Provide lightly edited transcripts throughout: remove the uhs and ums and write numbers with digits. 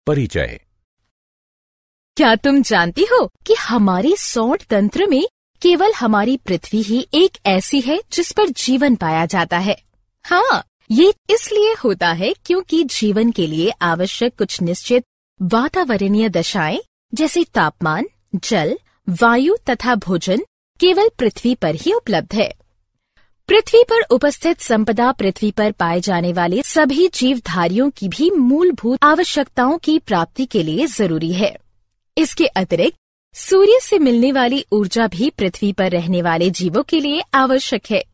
परिचय। क्या तुम जानती हो कि हमारे सौर तंत्र में केवल हमारी पृथ्वी ही एक ऐसी है जिस पर जीवन पाया जाता है। हाँ, ये इसलिए होता है क्योंकि जीवन के लिए आवश्यक कुछ निश्चित वातावरणीय दशाएं जैसे तापमान, जल, वायु तथा भोजन केवल पृथ्वी पर ही उपलब्ध है। पृथ्वी पर उपस्थित संपदा पृथ्वी पर पाए जाने वाले सभी जीवधारियों की भी मूलभूत आवश्यकताओं की प्राप्ति के लिए जरूरी है। इसके अतिरिक्त सूर्य से मिलने वाली ऊर्जा भी पृथ्वी पर रहने वाले जीवों के लिए आवश्यक है।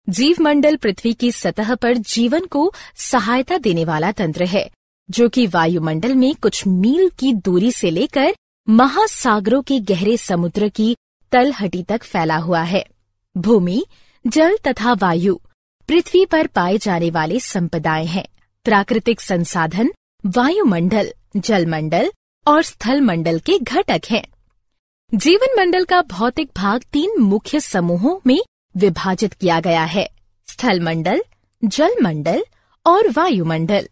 जीवमंडल पृथ्वी की सतह पर जीवन को सहायता देने वाला तंत्र है, जो कि वायुमंडल में कुछ मील की दूरी से लेकर महासागरों के गहरे समुद्र की तलहटी तक फैला हुआ है। भूमि, जल तथा वायु पृथ्वी पर पाए जाने वाले संपदाएं हैं। प्राकृतिक संसाधन वायुमंडल, जलमंडल और स्थल मंडल के घटक हैं। जीवन मंडल का भौतिक भाग 3 मुख्य समूहों में विभाजित किया गया है: स्थल मंडल, जल मंडल और वायुमंडल।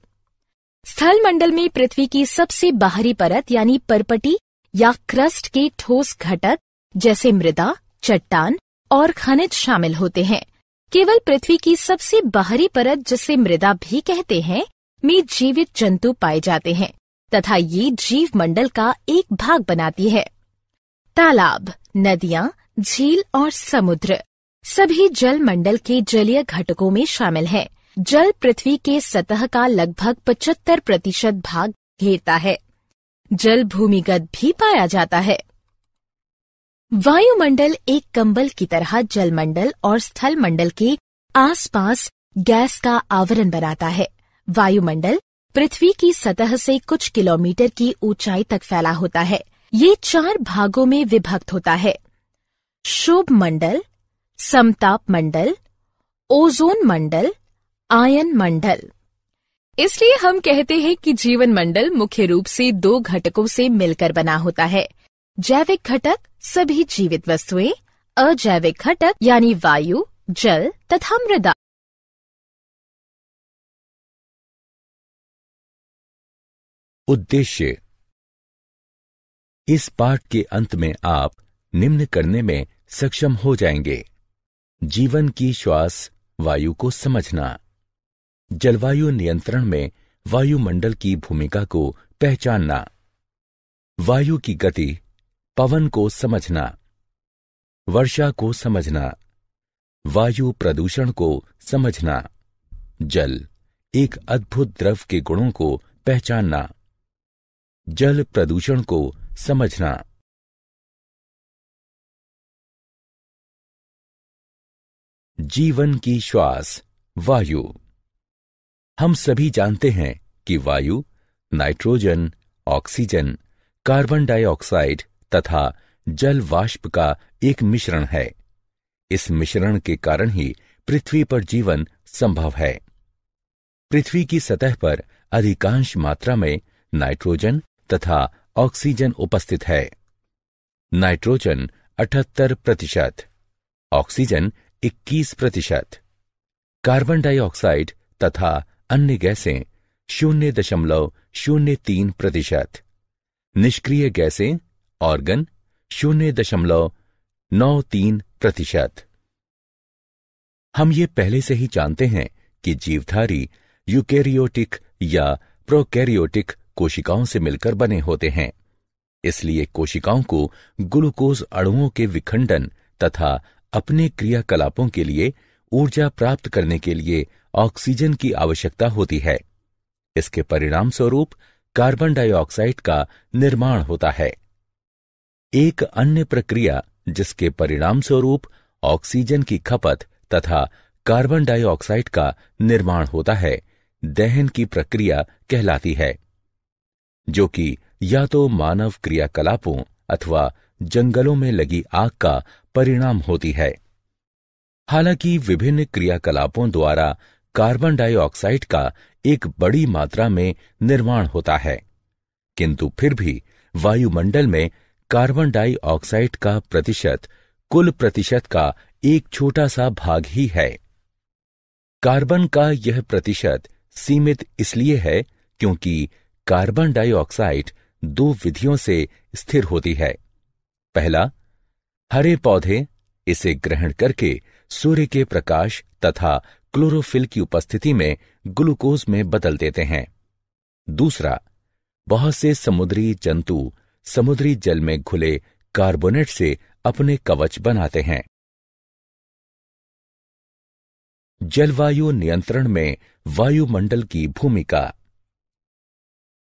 स्थल मंडल में पृथ्वी की सबसे बाहरी परत यानी परपटी या क्रस्ट के ठोस घटक जैसे मृदा, चट्टान और खनिज शामिल होते हैं। केवल पृथ्वी की सबसे बाहरी परत, जिसे मृदा भी कहते हैं, में जीवित जंतु पाए जाते हैं तथा ये जीव मंडल का एक भाग बनाती है। तालाब, नदियां, झील और समुद्र सभी जल मंडल के जलीय घटकों में शामिल हैं। जल पृथ्वी के सतह का लगभग 75% भाग घेरता है। जल भूमिगत भी पाया जाता है। वायुमंडल एक कंबल की तरह जलमंडल और स्थल मंडल के आसपास गैस का आवरण बनाता है। वायुमंडल पृथ्वी की सतह से कुछ किलोमीटर की ऊंचाई तक फैला होता है। ये 4 भागों में विभक्त होता है: क्षोभ मंडल, समताप मंडल, ओजोन मंडल, आयन मंडल। इसलिए हम कहते हैं कि जीवन मंडल मुख्य रूप से 2 घटकों से मिलकर बना होता है: जैविक घटक सभी जीवित वस्तुएं, अजैविक घटक यानी वायु, जल तथा मृदा। उद्देश्य। इस पाठ के अंत में आप निम्न करने में सक्षम हो जाएंगे: जीवन की श्वास वायु को समझना, जलवायु नियंत्रण में वायुमंडल की भूमिका को पहचानना, वायु की गति, पवन को समझना, वर्षा को समझना, वायु प्रदूषण को समझना, जल एक अद्भुत द्रव के गुणों को पहचानना, जल प्रदूषण को समझना। जीवन की श्वास वायु। हम सभी जानते हैं कि वायु नाइट्रोजन, ऑक्सीजन, कार्बन डाइऑक्साइड तथा जल वाष्प का एक मिश्रण है। इस मिश्रण के कारण ही पृथ्वी पर जीवन संभव है। पृथ्वी की सतह पर अधिकांश मात्रा में नाइट्रोजन तथा ऑक्सीजन उपस्थित है। नाइट्रोजन 78%, ऑक्सीजन 21%, कार्बन डाइऑक्साइड तथा अन्य गैसें 0.03%, निष्क्रिय गैसें ऑर्गन 0.93%। हम ये पहले से ही जानते हैं कि जीवधारी यूकेरियोटिक या प्रोकैरियोटिक कोशिकाओं से मिलकर बने होते हैं। इसलिए कोशिकाओं को ग्लूकोज अणुओं के विखंडन तथा अपने क्रियाकलापों के लिए ऊर्जा प्राप्त करने के लिए ऑक्सीजन की आवश्यकता होती है। इसके परिणाम स्वरूप कार्बन डाइऑक्साइड का निर्माण होता है। एक अन्य प्रक्रिया जिसके परिणाम स्वरूप ऑक्सीजन की खपत तथा कार्बन डाइऑक्साइड का निर्माण होता है, दहन की प्रक्रिया कहलाती है, जो कि या तो मानव क्रियाकलापों अथवा जंगलों में लगी आग का परिणाम होती है। हालांकि विभिन्न क्रियाकलापों द्वारा कार्बन डाइऑक्साइड का एक बड़ी मात्रा में निर्माण होता है, किंतु फिर भी वायुमंडल में कार्बन डाइऑक्साइड का प्रतिशत कुल प्रतिशत का एक छोटा सा भाग ही है। कार्बन का यह प्रतिशत सीमित इसलिए है क्योंकि कार्बन डाइऑक्साइड दो विधियों से स्थिर होती है। पहला, हरे पौधे इसे ग्रहण करके सूर्य के प्रकाश तथा क्लोरोफिल की उपस्थिति में ग्लूकोज में बदल देते हैं। दूसरा, बहुत से समुद्री जंतु समुद्री जल में घुले कार्बोनेट से अपने कवच बनाते हैं। जलवायु नियंत्रण में वायुमंडल की भूमिका।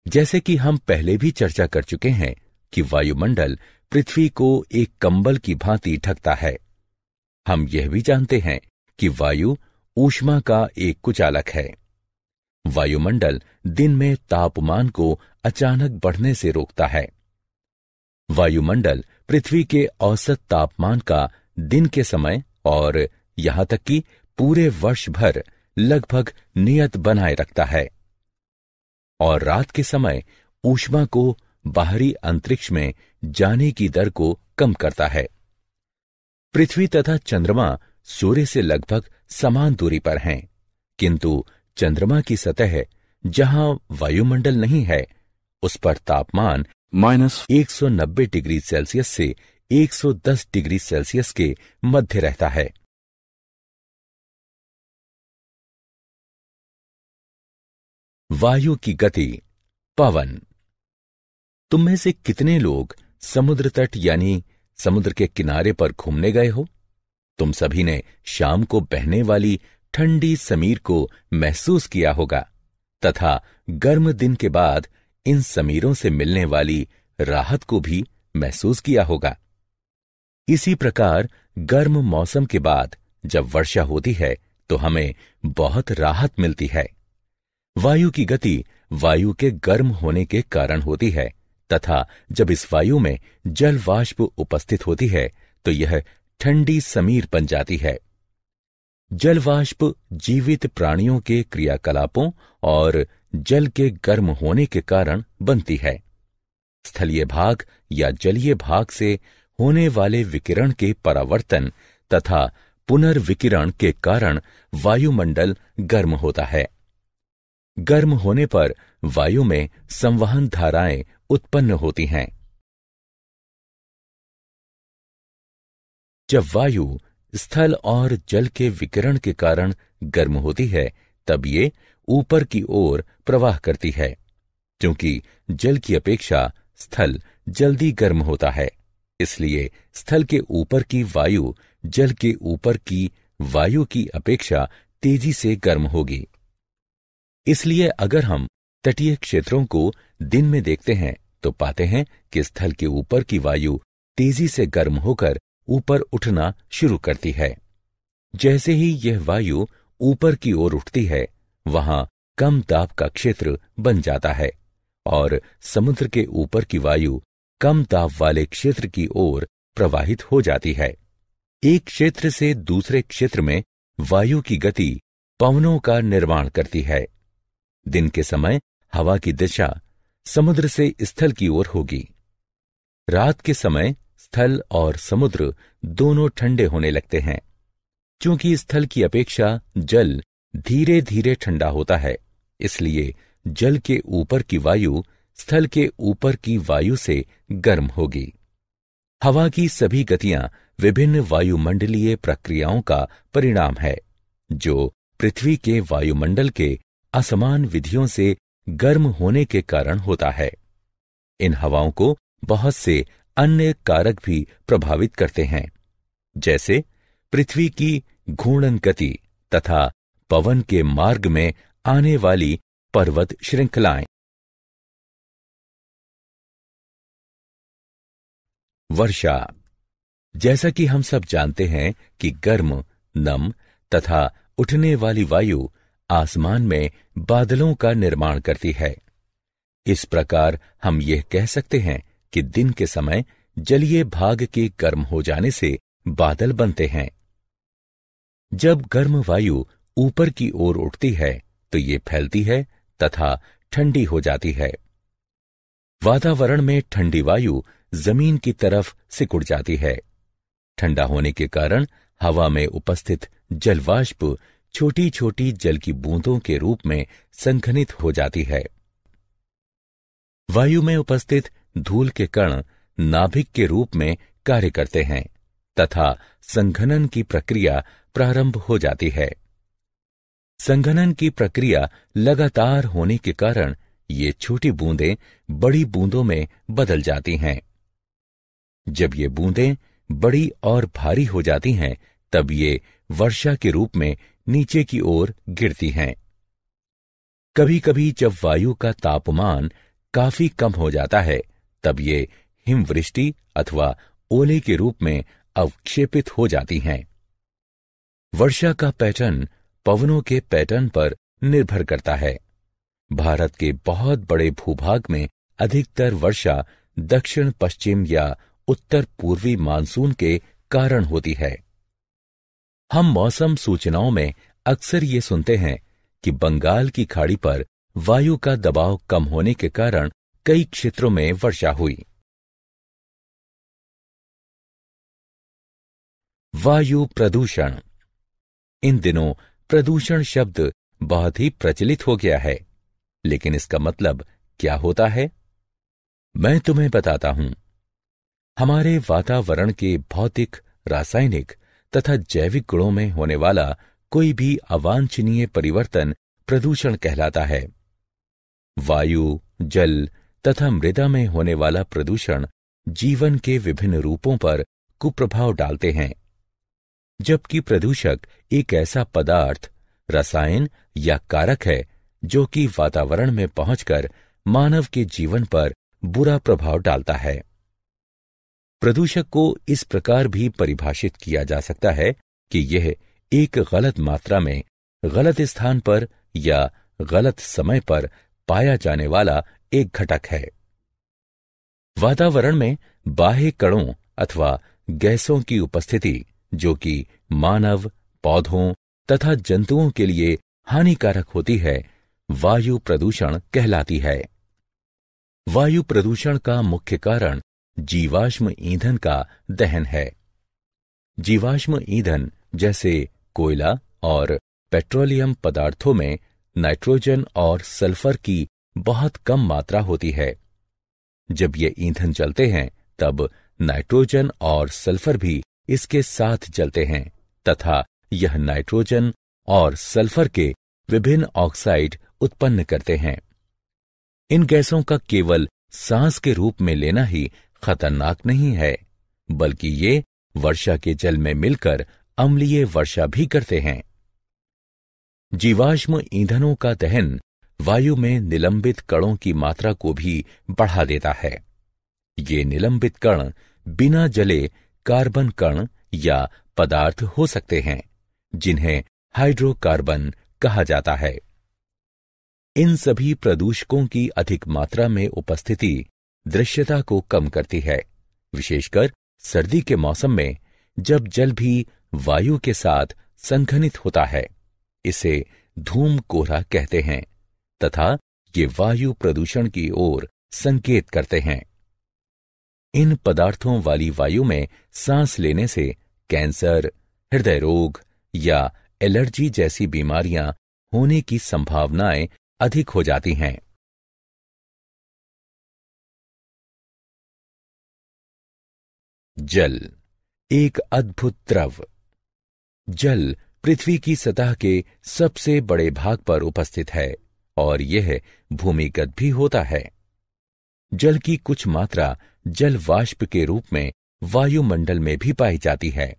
जैसे कि हम पहले भी चर्चा कर चुके हैं कि वायुमंडल पृथ्वी को एक कंबल की भांति ढकता है। हम यह भी जानते हैं कि वायु ऊष्मा का एक कुचालक है। वायुमंडल दिन में तापमान को अचानक बढ़ने से रोकता है। वायुमंडल पृथ्वी के औसत तापमान का दिन के समय और यहां तक कि पूरे वर्ष भर लगभग नियत बनाए रखता है और रात के समय ऊष्मा को बाहरी अंतरिक्ष में जाने की दर को कम करता है। पृथ्वी तथा चंद्रमा सूर्य से लगभग समान दूरी पर हैं, किंतु चंद्रमा की सतह जहां वायुमंडल नहीं है, उस पर तापमान -190 डिग्री सेल्सियस से 110 डिग्री सेल्सियस के मध्य रहता है। वायु की गति। पवन। तुम में से कितने लोग समुद्र तट यानी समुद्र के किनारे पर घूमने गए हो? तुम सभी ने शाम को बहने वाली ठंडी समीर को महसूस किया होगा तथा गर्म दिन के बाद इन समीरों से मिलने वाली राहत को भी महसूस किया होगा। इसी प्रकार गर्म मौसम के बाद जब वर्षा होती है तो हमें बहुत राहत मिलती है। वायु की गति वायु के गर्म होने के कारण होती है तथा जब इस वायु में जल वाष्प उपस्थित होती है तो यह ठंडी समीर बन जाती है। जल वाष्प जीवित प्राणियों के क्रियाकलापों और जल के गर्म होने के कारण बनती है। स्थलीय भाग या जलीय भाग से होने वाले विकिरण के परावर्तन तथा पुनर्विकिरण के कारण वायुमंडल गर्म होता है। गर्म होने पर वायु में संवहन धाराएं उत्पन्न होती हैं। जब वायु स्थल और जल के विकिरण के कारण गर्म होती है तब ये ऊपर की ओर प्रवाह करती है। क्योंकि जल की अपेक्षा स्थल जल्दी गर्म होता है, इसलिए स्थल के ऊपर की वायु जल के ऊपर की वायु की अपेक्षा तेजी से गर्म होगी। इसलिए अगर हम तटीय क्षेत्रों को दिन में देखते हैं तो पाते हैं कि स्थल के ऊपर की वायु तेजी से गर्म होकर ऊपर उठना शुरू करती है। जैसे ही यह वायु ऊपर की ओर उठती है, वहां कम दाब का क्षेत्र बन जाता है और समुद्र के ऊपर की वायु कम दाब वाले क्षेत्र की ओर प्रवाहित हो जाती है। एक क्षेत्र से दूसरे क्षेत्र में वायु की गति पवनों का निर्माण करती है। दिन के समय हवा की दिशा समुद्र से स्थल की ओर होगी। रात के समय स्थल और समुद्र दोनों ठंडे होने लगते हैं। क्योंकि स्थल की अपेक्षा जल धीरे धीरे ठंडा होता है, इसलिए जल के ऊपर की वायु स्थल के ऊपर की वायु से गर्म होगी। हवा की सभी गतियां विभिन्न वायुमंडलीय प्रक्रियाओं का परिणाम है, जो पृथ्वी के वायुमंडल के असमान विधियों से गर्म होने के कारण होता है। इन हवाओं को बहुत से अन्य कारक भी प्रभावित करते हैं, जैसे पृथ्वी की घूर्णन गति तथा पवन के मार्ग में आने वाली पर्वत श्रृंखलाएं। वर्षा। जैसा कि हम सब जानते हैं कि गर्म, नम तथा उठने वाली वायु आसमान में बादलों का निर्माण करती है। इस प्रकार हम यह कह सकते हैं कि दिन के समय जलीय भाग के गर्म हो जाने से बादल बनते हैं। जब गर्म वायु ऊपर की ओर उठती है तो ये फैलती है तथा ठंडी हो जाती है। वातावरण में ठंडी वायु जमीन की तरफ सिकुड़ जाती है। ठंडा होने के कारण हवा में उपस्थित जलवाष्प छोटी छोटी जल की बूंदों के रूप में संघनित हो जाती है। वायु में उपस्थित धूल के कण नाभिक के रूप में कार्य करते हैं तथा संघनन की प्रक्रिया प्रारंभ हो जाती है। संघनन की प्रक्रिया लगातार होने के कारण ये छोटी बूंदें बड़ी बूंदों में बदल जाती हैं। जब ये बूंदें बड़ी और भारी हो जाती हैं, तब ये वर्षा के रूप में नीचे की ओर गिरती हैं। कभी कभी जब वायु का तापमान काफी कम हो जाता है, तब ये हिमवृष्टि अथवा ओले के रूप में अवक्षेपित हो जाती हैं। वर्षा का पैटर्न पवनों के पैटर्न पर निर्भर करता है। भारत के बहुत बड़े भूभाग में अधिकतर वर्षा दक्षिण पश्चिम या उत्तर पूर्वी मानसून के कारण होती है। हम मौसम सूचनाओं में अक्सर ये सुनते हैं कि बंगाल की खाड़ी पर वायु का दबाव कम होने के कारण कई क्षेत्रों में वर्षा हुई। वायु प्रदूषण। इन दिनों प्रदूषण शब्द बहुत ही प्रचलित हो गया है, लेकिन इसका मतलब क्या होता है? मैं तुम्हें बताता हूं। हमारे वातावरण के भौतिक, रासायनिक तथा जैविक गुणों में होने वाला कोई भी अवांछनीय परिवर्तन प्रदूषण कहलाता है। वायु, जल तथा मृदा में होने वाला प्रदूषण जीवन के विभिन्न रूपों पर कुप्रभाव डालते हैं। जबकि प्रदूषक एक ऐसा पदार्थ, रसायन या कारक है जो कि वातावरण में पहुंचकर मानव के जीवन पर बुरा प्रभाव डालता है। प्रदूषक को इस प्रकार भी परिभाषित किया जा सकता है कि यह एक गलत मात्रा में, गलत स्थान पर या गलत समय पर पाया जाने वाला एक घटक है। वातावरण में बाह्य कणों अथवा गैसों की उपस्थिति जो कि मानव, पौधों तथा जंतुओं के लिए हानिकारक होती है, वायु प्रदूषण कहलाती है। वायु प्रदूषण का मुख्य कारण जीवाश्म ईंधन का दहन है। जीवाश्म ईंधन जैसे कोयला और पेट्रोलियम पदार्थों में नाइट्रोजन और सल्फर की बहुत कम मात्रा होती है। जब ये ईंधन जलते हैं, तब नाइट्रोजन और सल्फर भी इसके साथ जलते हैं तथा यह नाइट्रोजन और सल्फर के विभिन्न ऑक्साइड उत्पन्न करते हैं। इन गैसों का केवल सांस के रूप में लेना ही खतरनाक नहीं है, बल्कि ये वर्षा के जल में मिलकर अम्लीय वर्षा भी करते हैं। जीवाश्म ईंधनों का दहन वायु में निलंबित कणों की मात्रा को भी बढ़ा देता है। ये निलंबित कण बिना जले कार्बन कण या पदार्थ हो सकते हैं, जिन्हें हाइड्रोकार्बन कहा जाता है। इन सभी प्रदूषकों की अधिक मात्रा में उपस्थिति दृश्यता को कम करती है, विशेषकर सर्दी के मौसम में जब जल भी वायु के साथ संघनित होता है। इसे धूम कोहरा कहते हैं तथा ये वायु प्रदूषण की ओर संकेत करते हैं। इन पदार्थों वाली वायु में सांस लेने से कैंसर, हृदय रोग या एलर्जी जैसी बीमारियां होने की संभावनाएं अधिक हो जाती हैं। जल एक अद्भुत द्रव। जल पृथ्वी की सतह के सबसे बड़े भाग पर उपस्थित है और यह भूमिगत भी होता है। जल की कुछ मात्रा जल वाष्प के रूप में वायुमंडल में भी पाई जाती है।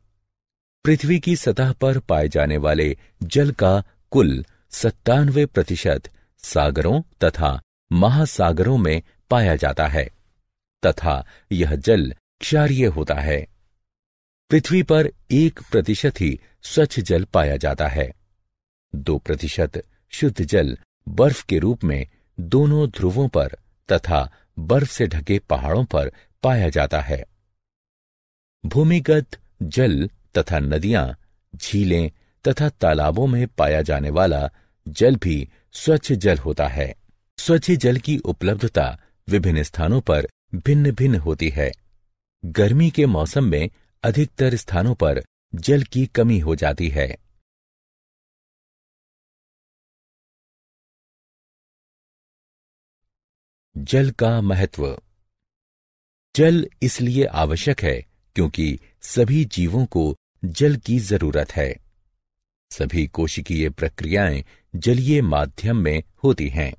पृथ्वी की सतह पर पाए जाने वाले जल का कुल 97% सागरों तथा महासागरों में पाया जाता है तथा यह जल क्षारीय होता है। पृथ्वी पर 1% ही स्वच्छ जल पाया जाता है। 2% शुद्ध जल बर्फ के रूप में दोनों ध्रुवों पर तथा बर्फ से ढके पहाड़ों पर पाया जाता है। भूमिगत जल तथा नदियां, झीलें तथा तालाबों में पाया जाने वाला जल भी स्वच्छ जल होता है। स्वच्छ जल की उपलब्धता विभिन्न स्थानों पर भिन्न भिन्न होती है। गर्मी के मौसम में अधिकतर स्थानों पर जल की कमी हो जाती है। जल का महत्व। जल इसलिए आवश्यक है क्योंकि सभी जीवों को जल की जरूरत है। सभी कोशिकीय प्रक्रियाएं जलीय माध्यम में होती हैं।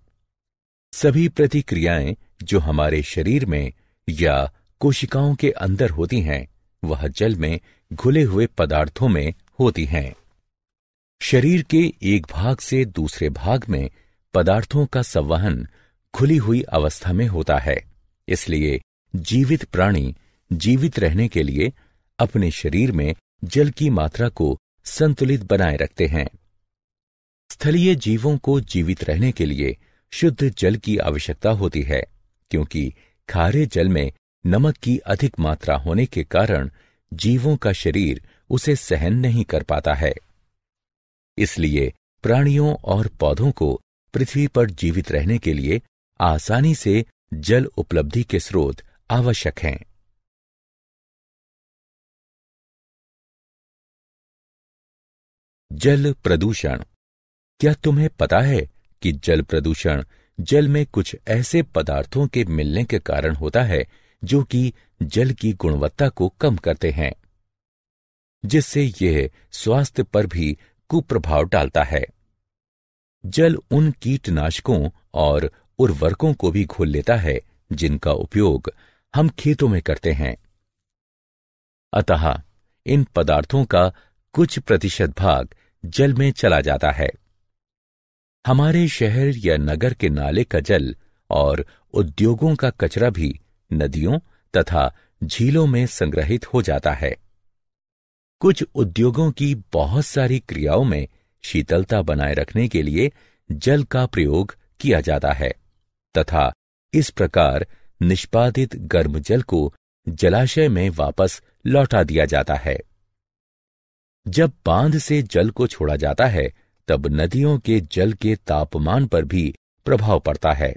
सभी प्रतिक्रियाएं जो हमारे शरीर में या कोशिकाओं के अंदर होती हैं, वह जल में घुले हुए पदार्थों में होती हैं। शरीर के एक भाग से दूसरे भाग में पदार्थों का संवहन खुली हुई अवस्था में होता है। इसलिए जीवित प्राणी जीवित रहने के लिए अपने शरीर में जल की मात्रा को संतुलित बनाए रखते हैं। स्थलीय जीवों को जीवित रहने के लिए शुद्ध जल की आवश्यकता होती है, क्योंकि खारे जल में नमक की अधिक मात्रा होने के कारण जीवों का शरीर उसे सहन नहीं कर पाता है। इसलिए प्राणियों और पौधों को पृथ्वी पर जीवित रहने के लिए आसानी से जल उपलब्धि के स्रोत आवश्यक हैं। जल प्रदूषण। क्या तुम्हें पता है कि जल प्रदूषण जल में कुछ ऐसे पदार्थों के मिलने के कारण होता है जो कि जल की गुणवत्ता को कम करते हैं, जिससे यह स्वास्थ्य पर भी कुप्रभाव डालता है। जल उन कीटनाशकों और उर्वरकों को भी घोल लेता है जिनका उपयोग हम खेतों में करते हैं। अतः इन पदार्थों का कुछ प्रतिशत भाग जल में चला जाता है। हमारे शहर या नगर के नाले का जल और उद्योगों का कचरा भी नदियों तथा झीलों में संग्रहित हो जाता है। कुछ उद्योगों की बहुत सारी क्रियाओं में शीतलता बनाए रखने के लिए जल का प्रयोग किया जाता है तथा इस प्रकार निष्पादित गर्म जल को जलाशय में वापस लौटा दिया जाता है। जब बांध से जल को छोड़ा जाता है, तब नदियों के जल के तापमान पर भी प्रभाव पड़ता है।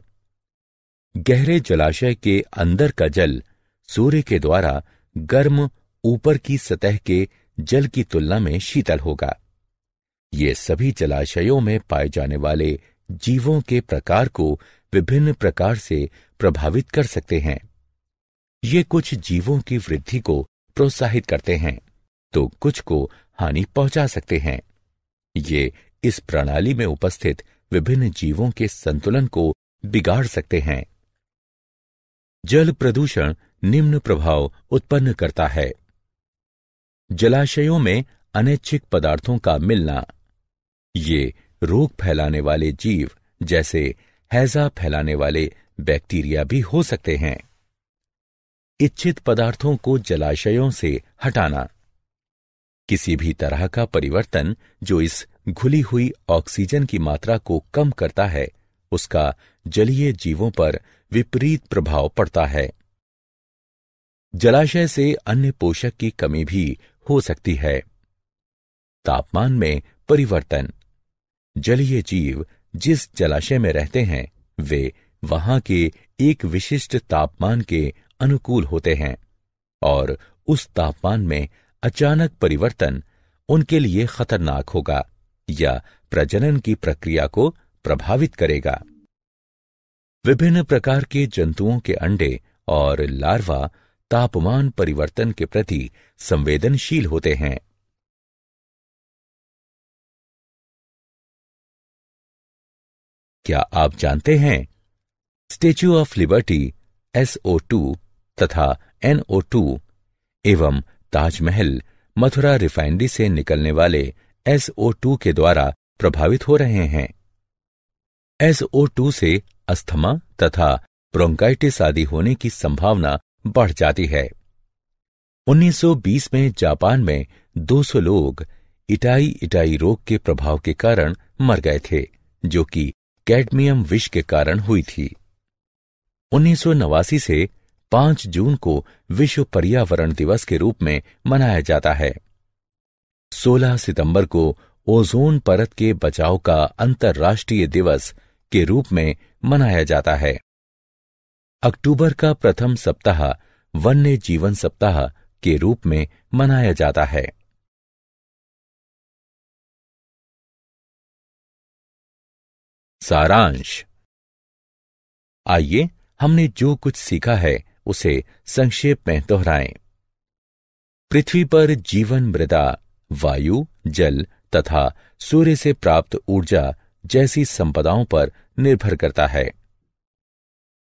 गहरे जलाशय के अंदर का जल सूर्य के द्वारा गर्म ऊपर की सतह के जल की तुलना में शीतल होगा। ये सभी जलाशयों में पाए जाने वाले जीवों के प्रकार को विभिन्न प्रकार से प्रभावित कर सकते हैं। ये कुछ जीवों की वृद्धि को प्रोत्साहित करते हैं, तो कुछ को हानि पहुंचा सकते हैं। ये इस प्रणाली में उपस्थित विभिन्न जीवों के संतुलन को बिगाड़ सकते हैं। जल प्रदूषण निम्न प्रभाव उत्पन्न करता है। जलाशयों में अनैच्छिक पदार्थों का मिलना। ये रोग फैलाने वाले जीव जैसे हैजा फैलाने वाले बैक्टीरिया भी हो सकते हैं। इच्छित पदार्थों को जलाशयों से हटाना। किसी भी तरह का परिवर्तन जो इस घुली हुई ऑक्सीजन की मात्रा को कम करता है, उसका जलीय जीवों पर विपरीत प्रभाव पड़ता है। जलाशय से अन्य पोषक की कमी भी हो सकती है। तापमान में परिवर्तन। जलीय जीव जिस जलाशय में रहते हैं, वे वहां के एक विशिष्ट तापमान के अनुकूल होते हैं और उस तापमान में अचानक परिवर्तन उनके लिए खतरनाक होगा या प्रजनन की प्रक्रिया को प्रभावित करेगा। विभिन्न प्रकार के जंतुओं के अंडे और लार्वा तापमान परिवर्तन के प्रति संवेदनशील होते हैं। क्या आप जानते हैं, स्टैच्यू ऑफ लिबर्टी SO2 तथा NO2 एवं ताजमहल मथुरा रिफाइनरी से निकलने वाले SO2 के द्वारा प्रभावित हो रहे हैं। SO2 से अस्थमा तथा ब्रोंकाइटिस आदि होने की संभावना बढ़ जाती है। 1920 में जापान में 200 लोग इटाई रोग के प्रभाव के कारण मर गए थे, जो कि कैडमियम विष के कारण हुई थी। 1989 से 5 जून को विश्व पर्यावरण दिवस के रूप में मनाया जाता है। 16 सितंबर को ओजोन परत के बचाव का अंतर्राष्ट्रीय दिवस के रूप में मनाया जाता है। अक्टूबर का प्रथम सप्ताह वन्य जीवन सप्ताह के रूप में मनाया जाता है। सारांश। आइए हमने जो कुछ सीखा है उसे संक्षेप में दोहराएं। पृथ्वी पर जीवन मृदा, वायु, जल तथा सूर्य से प्राप्त ऊर्जा जैसी संपदाओं पर निर्भर करता है।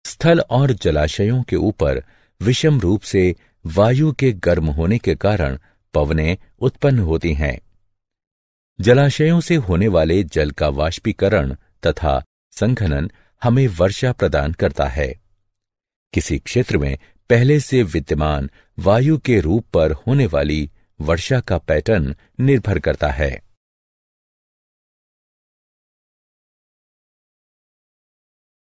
स्थल और जलाशयों के ऊपर विषम रूप से वायु के गर्म होने के कारण पवनें उत्पन्न होती हैं। जलाशयों से होने वाले जल का वाष्पीकरण तथा संघनन हमें वर्षा प्रदान करता है। किसी क्षेत्र में पहले से विद्यमान वायु के रूप पर होने वाली वर्षा का पैटर्न निर्भर करता है।